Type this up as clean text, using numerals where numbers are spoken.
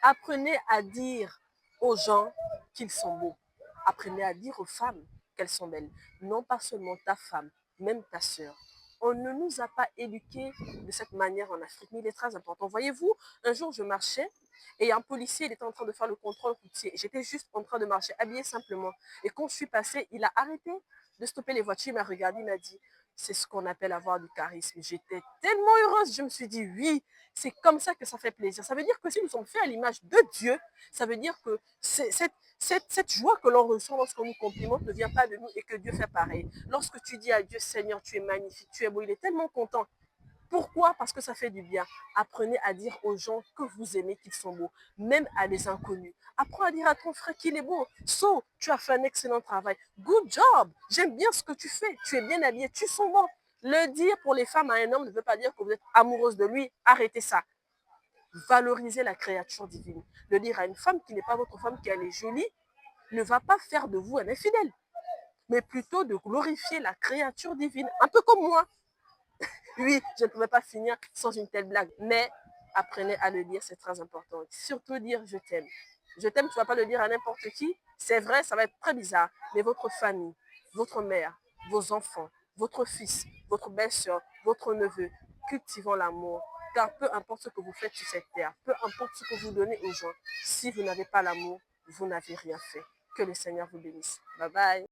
Apprenez à dire aux gens qu'ils sont beaux. Apprenez à dire aux femmes qu'elles sont belles. Non pas seulement ta femme, même ta sœur. On ne nous a pas éduqués de cette manière en Afrique, mais il est très important. Voyez-vous, un jour je marchais et un policier il était en train de faire le contrôle routier. J'étais juste en train de marcher, habillée simplement. Et quand je suis passée, il a arrêté de stopper les voitures, il m'a regardé, il m'a dit, c'est ce qu'on appelle avoir du charisme. J'étais tellement heureuse, je me suis dit, oui, c'est comme ça que ça fait plaisir. Ça veut dire que si nous sommes faits à l'image de Dieu, ça veut dire que cette joie que l'on ressent lorsqu'on nous complimente ne vient pas de nous et que Dieu fait pareil. Lorsque tu dis à Dieu, Seigneur, tu es magnifique, tu es beau, il est tellement content. Pourquoi? Parce que ça fait du bien. Apprenez à dire aux gens que vous aimez qu'ils sont beaux, même à des inconnus. Apprends à dire à ton frère qu'il est beau. So, tu as fait un excellent travail. Good job. J'aime bien ce que tu fais. Tu es bien habillé. Tu sens bon. Le dire pour les femmes à un homme ne veut pas dire que vous êtes amoureuse de lui. Arrêtez ça. Valorisez la créature divine. Le dire à une femme qui n'est pas votre femme, qu'elle est jolie, ne va pas faire de vous un infidèle, mais plutôt de glorifier la créature divine. Un peu comme moi. Oui, je ne pouvais pas finir sans une telle blague, mais apprenez à le dire, c'est très important. Surtout dire je t'aime. Je t'aime, tu ne vas pas le dire à n'importe qui. C'est vrai, ça va être très bizarre, mais votre famille, votre mère, vos enfants, votre fils, votre belle-sœur, votre neveu, cultivons l'amour. Car peu importe ce que vous faites sur cette terre, peu importe ce que vous donnez aux gens, si vous n'avez pas l'amour, vous n'avez rien fait. Que le Seigneur vous bénisse. Bye bye.